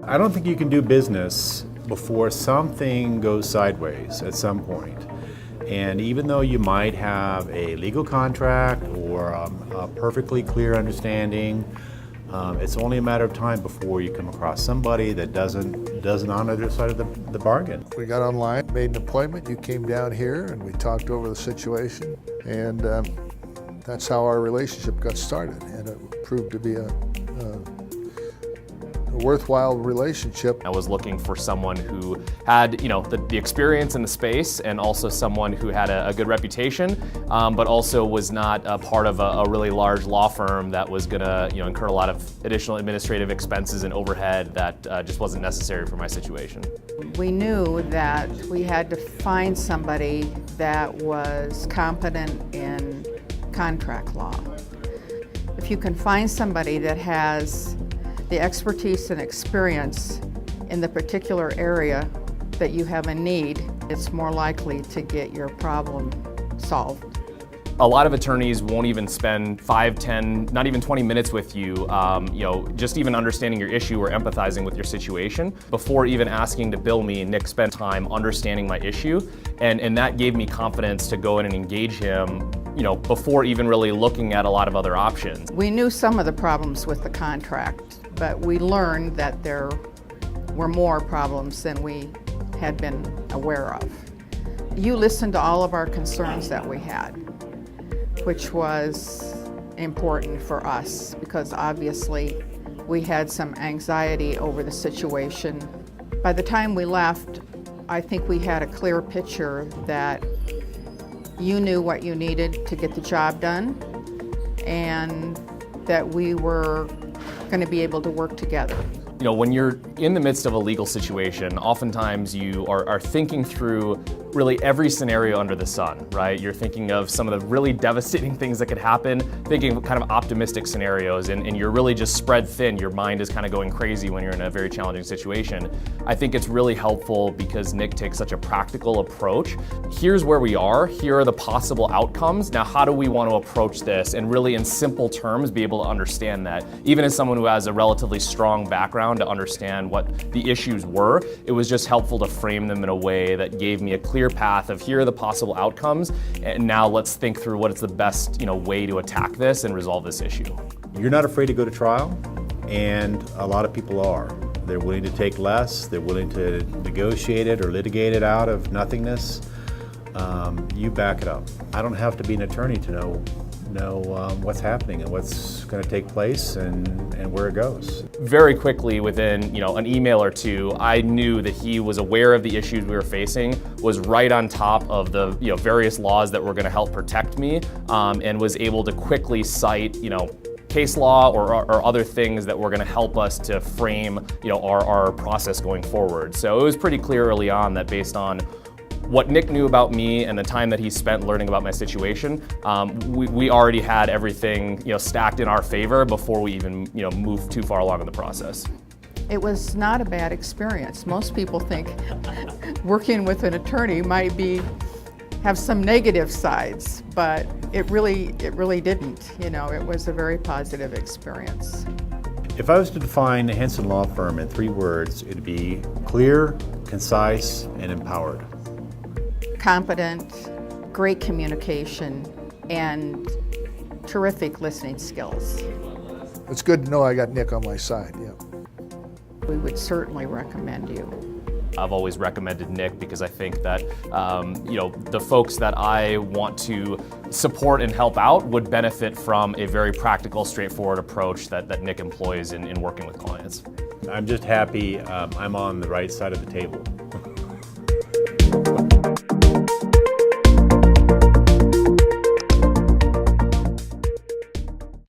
I don't think you can do business before something goes sideways at some point. And even though you might have a legal contract or a perfectly clear understanding, it's only a matter of time before you come across somebody that doesn't honor their side of the bargain. We got online, made an appointment, you came down here and we talked over the situation, and that's how our relationship got started, and it proved to be a worthwhile relationship. I was looking for someone who had, the experience in the space, and also someone who had a good reputation, but also was not a part of a really large law firm that was going to, incur a lot of additional administrative expenses and overhead that just wasn't necessary for my situation. We knew that we had to find somebody that was competent in contract law. If you can find somebody that has the expertise and experience in the particular area that you have a need, it's more likely to get your problem solved. A lot of attorneys won't even spend 5, 10, not even 20 minutes with you, just even understanding your issue or empathizing with your situation. Before even asking to bill me, Nick spent time understanding my issue, and that gave me confidence to go in and engage him, before even really looking at a lot of other options. We knew some of the problems with the contract, but we learned that there were more problems than we had been aware of. You listened to all of our concerns that we had, which was important for us because obviously we had some anxiety over the situation. By the time we left, I think we had a clear picture that you knew what you needed to get the job done and that we were going to be able to work together. When you're in the midst of a legal situation, oftentimes you are thinking through really every scenario under the sun, right? You're thinking of some of the really devastating things that could happen, thinking of kind of optimistic scenarios, and you're really just spread thin. Your mind is kind of going crazy when you're in a very challenging situation. I think it's really helpful because Nick takes such a practical approach. Here's where we are, here are the possible outcomes. Now, how do we want to approach this? And really in simple terms, be able to understand that. Even as someone who has a relatively strong background to understand what the issues were, it was just helpful to frame them in a way that gave me a clear path of here are the possible outcomes, and now let's think through what is the best way to attack this and resolve this issue. You're not afraid to go to trial, and a lot of people are. They're willing to take less, they're willing to negotiate it or litigate it out of nothingness. You back it up. I don't have to be an attorney to know what's happening and what's going to take place and where it goes. Very quickly, within an email or two, I knew that he was aware of the issues we were facing, was right on top of the various laws that were going to help protect me, and was able to quickly cite case law or other things that were going to help us to frame our process going forward. So it was pretty clear early on that based on what Nick knew about me and the time that he spent learning about my situation, we already had everything stacked in our favor before we even moved too far along in the process. It was not a bad experience. Most people think working with an attorney might have some negative sides, but it really didn't. It was a very positive experience. If I was to define the Hansen Law Firm in 3 words, it'd be clear, concise, and empowered. Competent, great communication, and terrific listening skills. It's good to know I got Nick on my side, yeah. We would certainly recommend you. I've always recommended Nick because I think that the folks that I want to support and help out would benefit from a very practical, straightforward approach that Nick employs in working with clients. I'm just happy I'm on the right side of the table.